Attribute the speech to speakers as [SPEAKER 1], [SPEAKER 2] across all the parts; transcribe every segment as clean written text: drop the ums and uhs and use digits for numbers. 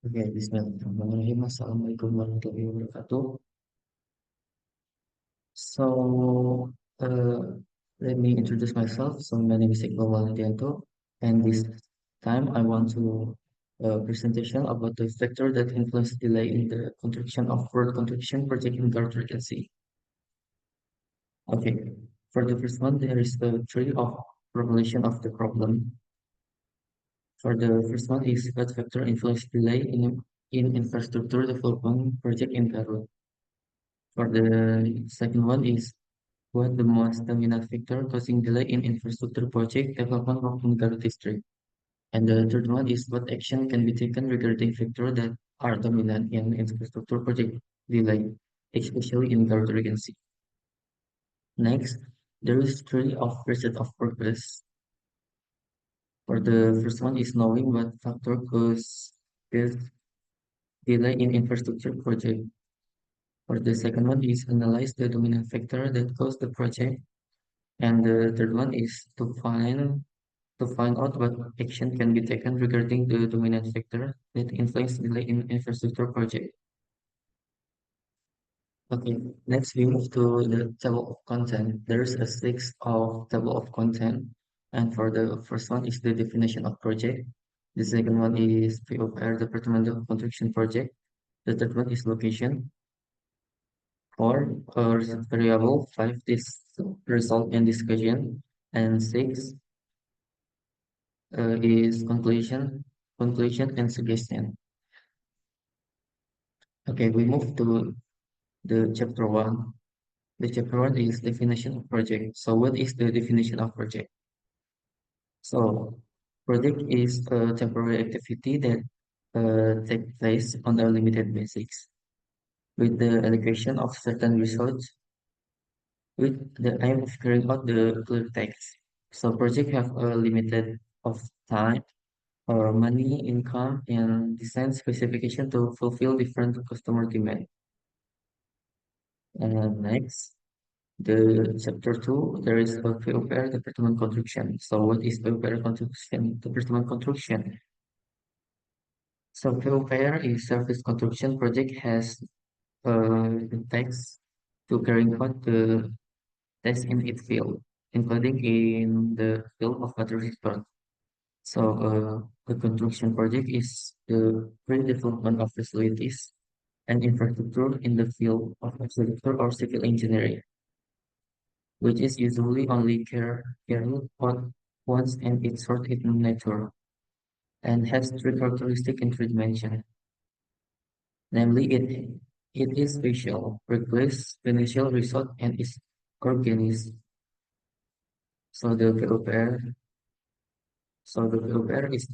[SPEAKER 1] Okay, Bismillahirrahmanirrahim. Assalamualaikum warahmatullahi wabarakatuh. So, uh, let me introduce myself. So, my name is Iqbal Hadianto, and this time I want to presentation about the factor that influence delay in the construction of road construction project in Garter Sea. Okay, for the first one, there is the tree of formulation of the problem. For the first one is what factor influence delay in infrastructure development project in Garut. For the second one is what the most dominant factor causing delay in infrastructure project development of Garut district. And the third one is what action can be taken regarding factors that are dominant in infrastructure project delay, especially in Garut Regency. Next, there is three of reset of progress. For the first one is knowing what factor cause this delay in infrastructure project. For the second one is analyze the dominant factor that caused the project. And the third one is to find out what action can be taken regarding the dominant factor that influence delay in infrastructure project. Okay, next we move to the table of content. There's a six of table of content, and for the first one is the definition of project. The second one is POR, departmental construction project. The third one is location. Four, variable. Five, this result and discussion. And six, is conclusion and suggestion. Okay, we move to the chapter one. The chapter one is definition of project. So what is the definition of project? So project is a temporary activity that take place on a limited basis with the allocation of certain resources with the aim of carrying out the clear text. So project have a limited of time or money, income, and design specification to fulfill different customer demand. And next, the chapter two, there is a POPR department construction. So what is POPR construction? Department construction. So POPR is service construction project has the text to carrying out the test in its field, including in the field of water resource. So the construction project is the pre-development of facilities and infrastructure in the field of architecture or civil engineering, which is usually only carried out once and it's short in nature and has three characteristics in three dimensions. Namely, it is spatial, requires initial result, and is organized. So the POPR, so the POPR is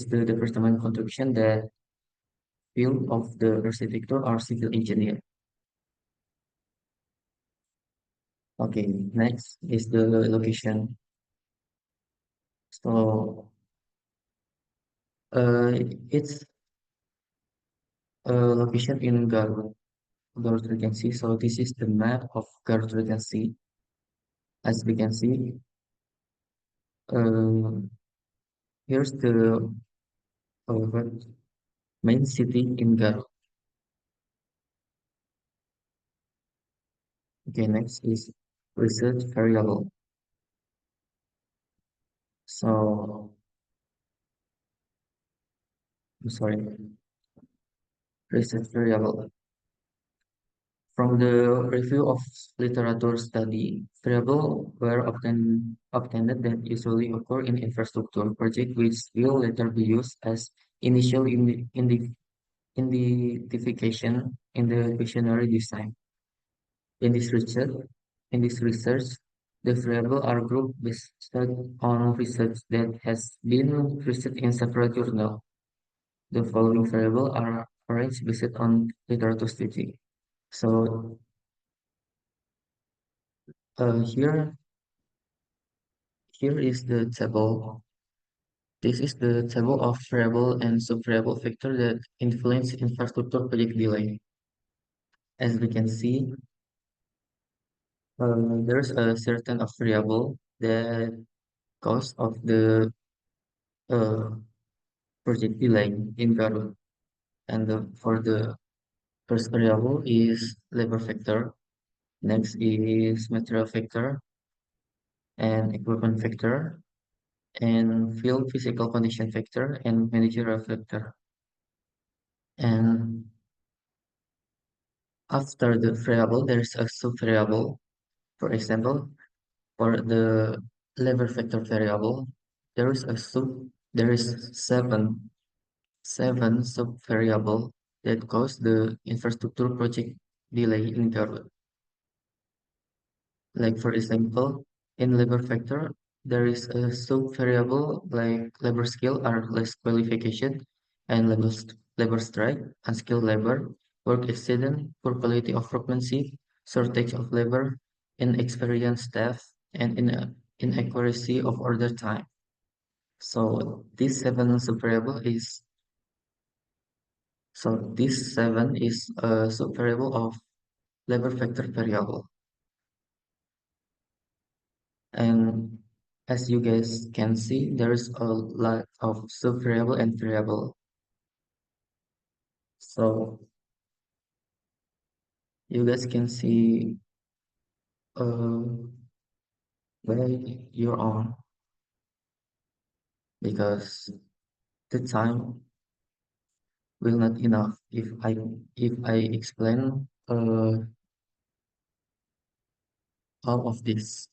[SPEAKER 1] the department construction that field of the architecture or civil engineer. Okay, next is the location. So uh, it's a location in Garut Regency. So this is the map of Garut Regency. As we can see, uh, here's the what, main city in Garut. Okay, next is research variable. So, I'm sorry, research variable. From the review of literature study, variable were obtained that usually occur in infrastructure project which will later be used as initial identification in the visionary design. In this research, in this research, the variable are grouped based on research that has been presented in several journals. The following variables are arranged based on literature study. So here is the table. This is the table of variable and sub-variable factor that influence infrastructure project delay. As we can see, there's a certain of variable that cause of the uh, project delay in Garut. For the first variable is labor factor. Next is material factor and equipment factor and field physical condition factor and managerial factor. And after the variable, there is a sub-variable. For example, for the labor factor variable, there is a sub, there is seven sub-variable that cause the infrastructure project delay in Garut. Like for example, in labor factor, there is a sub-variable like labor skill or less qualification and labor strike, unskilled labor, work accident, poor quality of workmanship, shortage of labor, inexperienced staff, and inaccuracy of order time. So this seven sub-variable is this seven is a sub-variable of labor factor variable. And as you guys can see, there is a lot of sub-variable and variable. So you guys can see uh, by your own because the time will not enough if I explain all of this.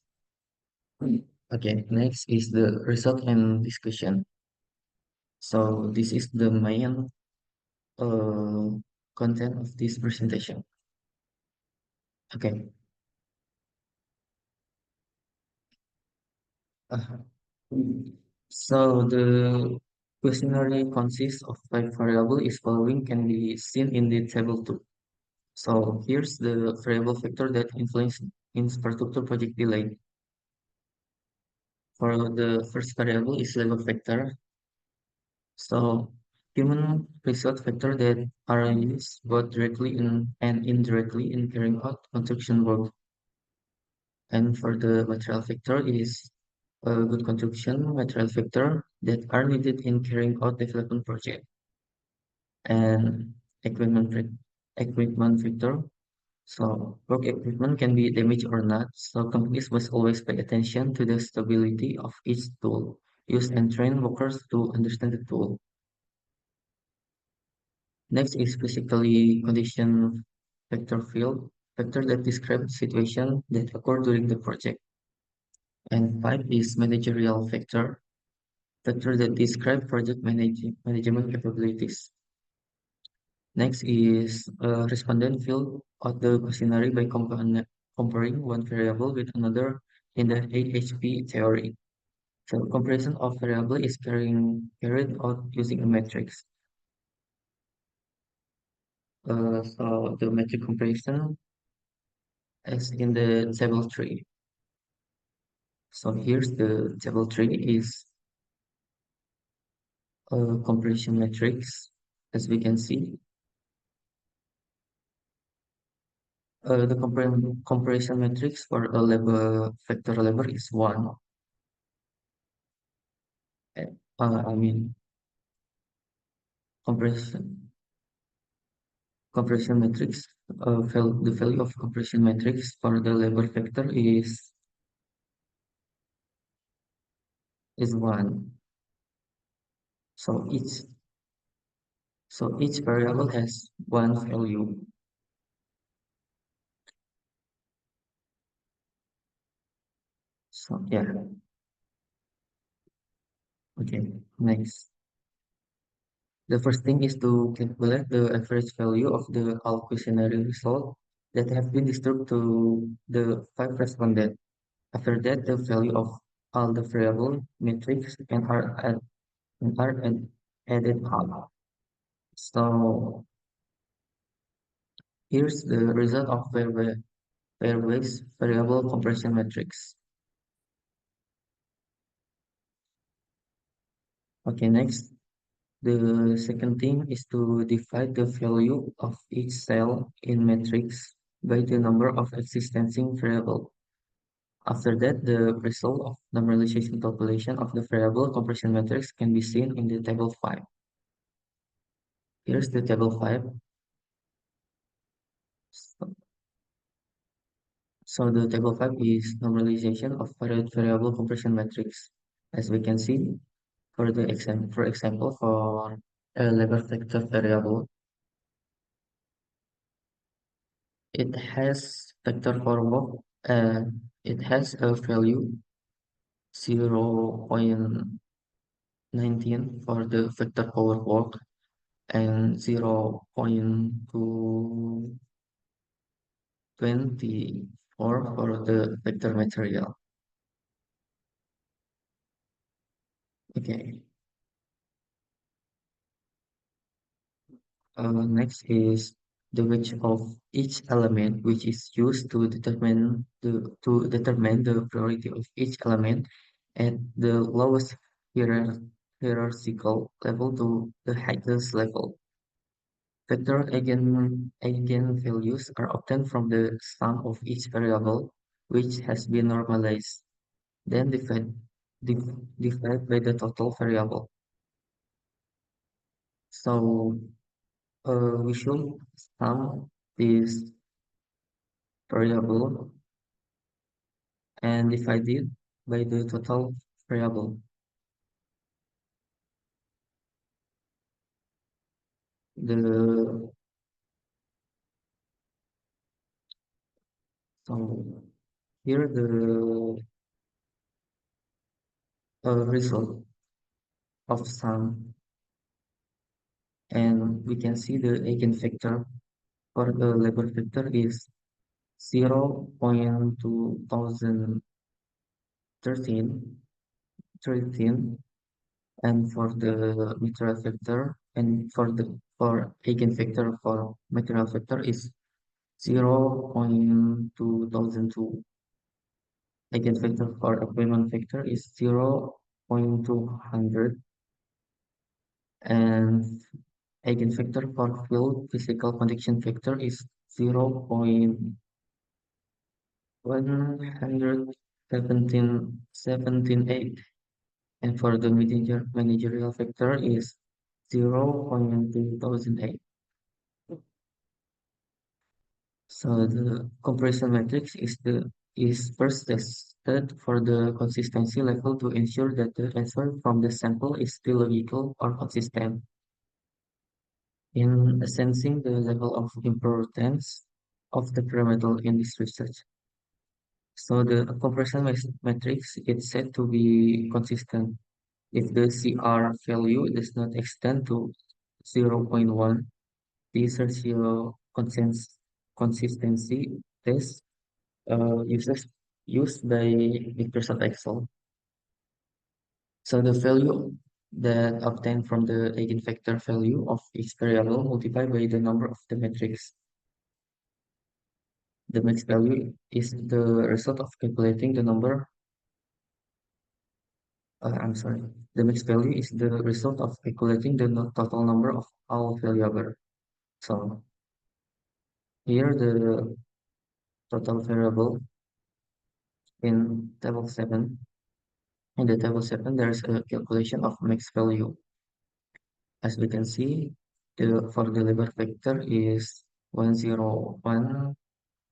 [SPEAKER 1] Okay, next is the result and discussion. So this is the main uh, content of this presentation. Okay. Uh, So the questionnaire consists of five variables is following can be seen in the table 2. So here's the variable factor that influence infrastructure project delay. For the first variable is labor factor. So human resource factor that are used both directly in and indirectly in carrying out construction work. And for the material factor is a good construction material factor that are needed in carrying out development project. And equipment factor. So work equipment can be damaged or not. So companies must always pay attention to the stability of each tool. Use and train workers to understand the tool. Next is physically condition factor field factor that describe situation that occur during the project. And five is managerial factor that describe project management capabilities. Next is respondent field of the questionnaire by comparing one variable with another in the AHP theory. So comparison of variable is carried out using a matrix. So the metric comparison is in the table 3. So here's the table 3 is a comparison matrix. As we can see, the comparison matrix for a labor factor labor is 1. I mean comparison compression matrix. The value of compression matrix for the labor factor is 1. So each variable has one value. So yeah, okay. Next, the first thing is to calculate the average value of the all questionnaire result that have been distributed to the five respondents. After that, the value of all the variable metrics and are added up. So here's the result of pairwise variable compression matrix. Okay, next, the second thing is to divide the value of each cell in matrix by the number of existing variable. After that, the result of normalization calculation of the variable compression matrix can be seen in the table 5. Here's the table 5. So, so the table 5 is normalization of variable compression matrix. As we can see, for example, for a lever vector variable, it has vector forward, it has a value 0.19 for the vector power work and 0.224 for the vector material. Okay. Next is the weight of each element, which is used to determine the priority of each element at the lowest hierarchical level to the highest level. Vector eigenvalues are obtained from the sum of each variable, which has been normalized, then divided by the total variable. So we should sum this variable and divide it by the total variable. The so here the result of sum, and we can see the eigenvector for the labor vector is 0.2013, and for the material vector and for eigenvector for material vector is 0.2002. Eigenvector for equipment vector is 0.200, and eigenvector for field physical condition vector is 0.1178, and for the managerial vector is 0.2008. So the compression matrix is first tested for the consistency level to ensure that the answer from the sample is still logical or consistent. In assessing the level of importance of the parameter in this research. So the compression matrix is said to be consistent if the CR value does not extend to zero point 0.1. These are your consistency test used by Microsoft Excel. So the value that obtained from the eigenvector value of each variable multiplied by the number of the matrix. The max value is the result of calculating the number. I'm sorry. The max value is the result of calculating the total number of all variables. So here the total variable in table 7. In the table 7, there is a calculation of max value. As we can see, for the labor vector is 101,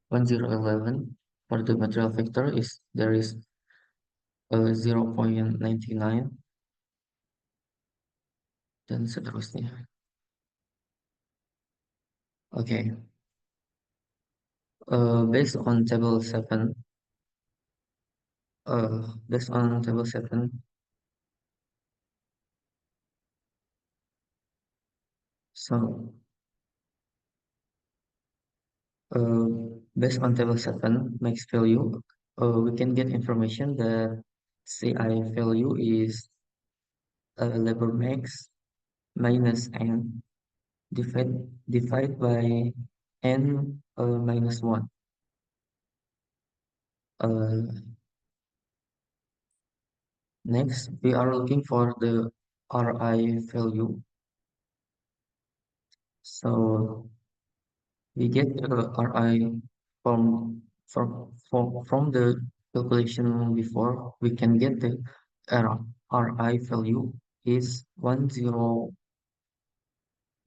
[SPEAKER 1] 1011. For the material vector is there is 0.99 dan seterusnya. Okay. Based on table 7, based on table 7, so uh, based on table 7 max value, we can get information that CI value is labor max minus n divide by n minus 1. Next, we are looking for the RI value. So we get RI from the calculation before. We can get the RI value is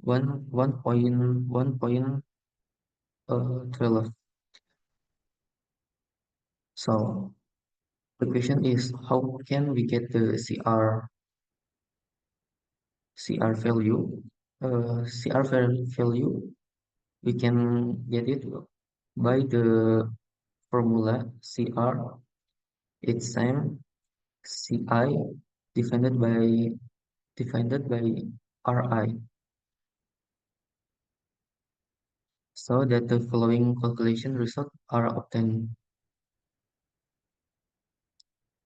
[SPEAKER 1] 1.12. So the question is, how can we get the CR value? Value, we can get it by the formula CR, its time CI divided by divided by RI, so that the following calculation result are obtained.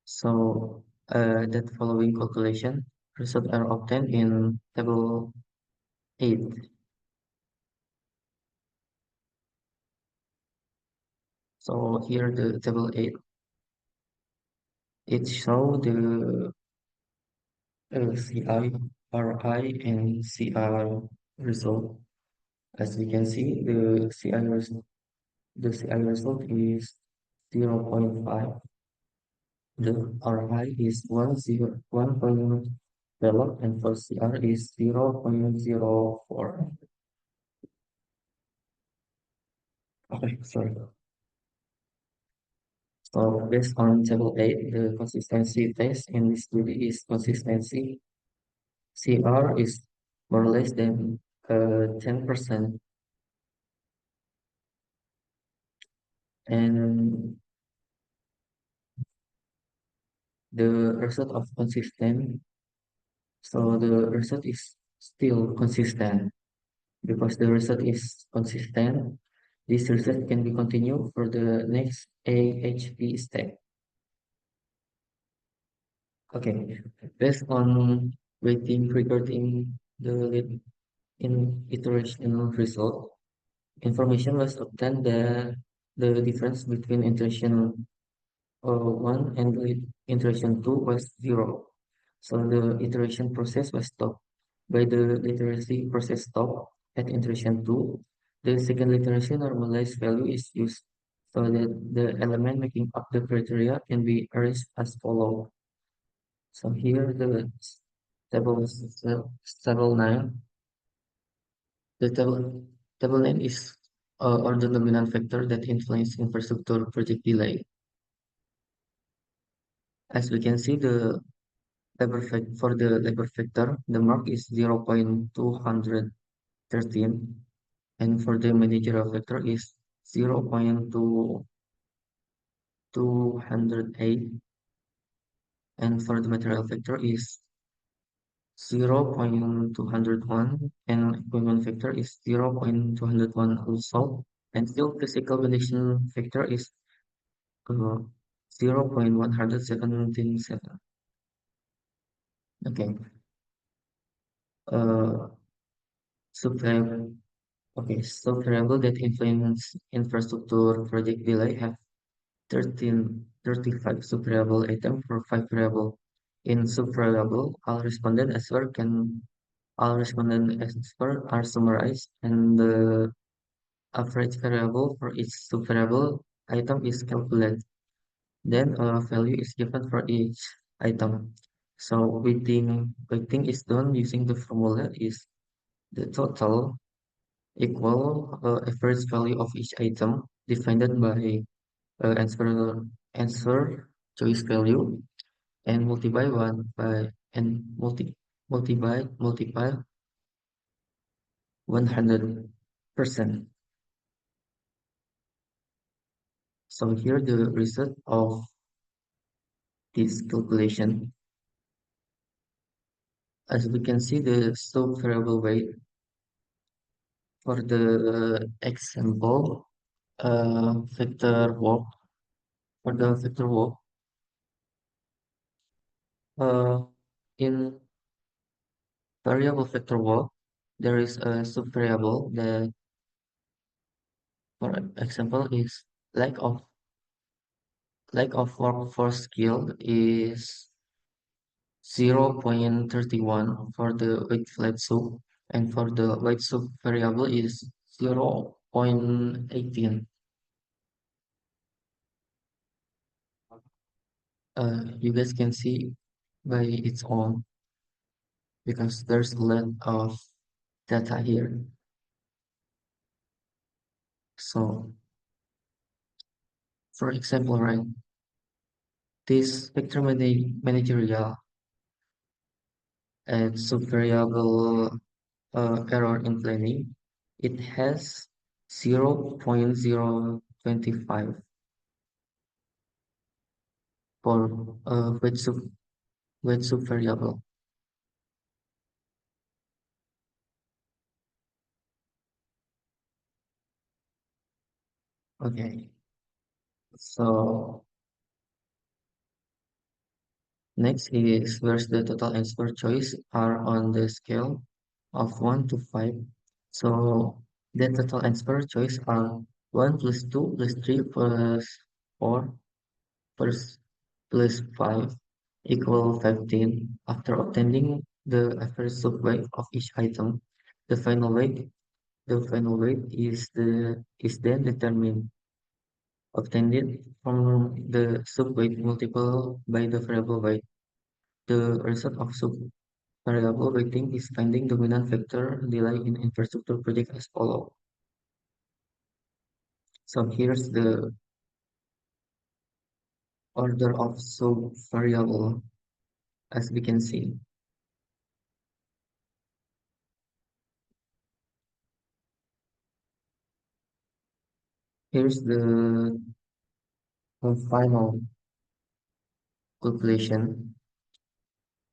[SPEAKER 1] So that following calculation result are obtained in table 8. So here the table 8, it show the CI, RI, and CR result. As we can see, the CI result is 0.5. The RI is 1.12, and for CR is 0.04. Okay, sorry. So based on table 8, the consistency test in this study is consistency. CR is more or less than 10%, and the result of consistent, so the result is still consistent. Because the result is consistent, this result can be continued for the next AHP step. Okay, based on waiting regarding the lead in iterational result, information was obtained that the difference between iteration 1 and the iteration 2 was 0. So the iteration process was stopped. By the literacy process stop at iteration 2, the second literacy normalized value is used so that the element making up the criteria can be arranged as follows. So here the table table 9. The table 9 is or the dominant factor that influence infrastructure project delay. As we can see, the for the labor factor, the mark is 0.213, and for the managerial factor is 0.208, and for the material factor is 0.201, and equipment factor is 0.201 also, and still physical condition factor is 0.177. Okay. uh subvariable. Okay, subvariable that influence infrastructure project delay have 35 subvariable item for 5 variable. In subvariable, all respondent answer are summarized, and the average variable for each subvariable item is calculated. Then a value is given for each item. So weighting is done using the formula is the total equal average value of each item defined by answer choice value, and multiply 100%. So here the result of this calculation. As we can see, the slope variable weight for the example vector walk. For the vector walk, uh, in variable vector walk, there is a subvariable that, for example, is lack of workforce skill is 0.31 for the weight flat sub, and for the weight sub variable is 0.18. You guys can see by its own, because there's a lot of data here. So, for example, right, this vector managerial and subvariable error in planning, it has 0.025 for weight subvariable. Okay, so next is where's the total answer choice are on the scale of 1 to 5. So the total answer choice are 1 plus 2 plus 3 plus 4 plus 5 equal 15. After obtaining the average subweight of each item, the final weight is then determined obtained from the subweight multiple by the variable weight. The result of variable weighting is finding dominant factor delay in infrastructure project as follow. So here's the order of variable as we can see. Here's the final calculation.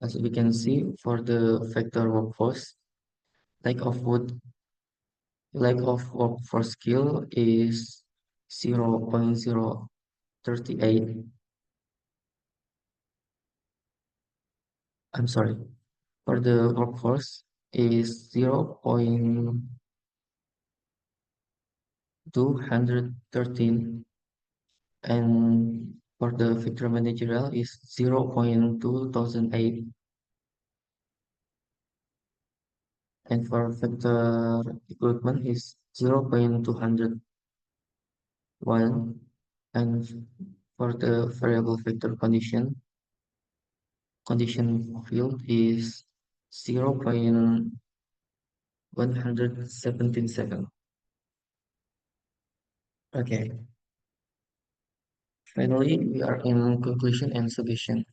[SPEAKER 1] As we can see for the factor workforce, lack of wood, lack of workforce skill is 0.038. I'm sorry, for the workforce is 0.213 and for the factor managerial is 0.2008 and for factor equipment is 0.201 and for the variable factor condition field is 0.177. Okay, finally we are in conclusion and suggestion.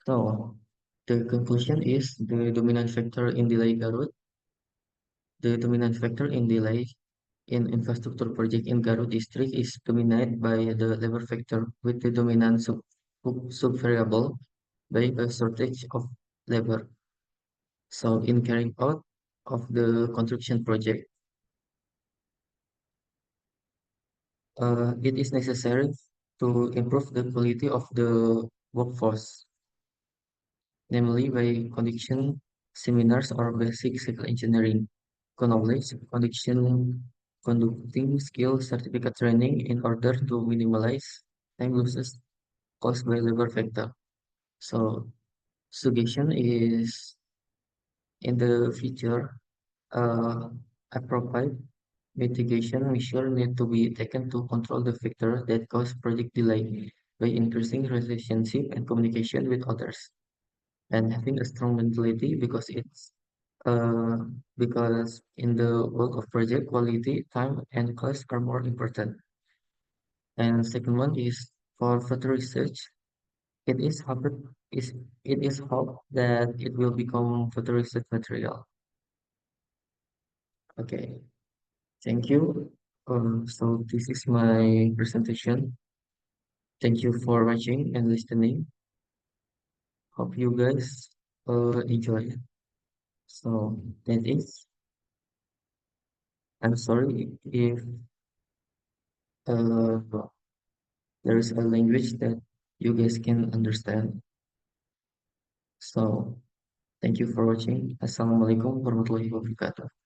[SPEAKER 1] So the conclusion is the dominant factor in delay Garut. The dominant factor in delay in infrastructure project in Garut district is dominated by the labor factor with the dominant subvariable by a shortage of labor. So in carrying out of the construction project, it is necessary to improve the quality of the workforce, namely by conduction seminars or basic civil engineering knowledge, conducting skill certificate training in order to minimize time losses caused by labor factor. So suggestion is in the future, uh, appropriate mitigation measures need to be taken to control the factors that cause project delay by increasing relationship and communication with others and having a strong mentality uh, because in the work of project quality, time and cost are more important. And second one is for further research. It is hoped is it is hoped that it will become further research material. Okay, thank you. So this is my presentation. Thank you for watching and listening. Hope you guys enjoy it. So that is. I'm sorry if uh, there is a language that you guys can understand. So thank you for watching. Assalamualaikum warahmatullahi wabarakatuh.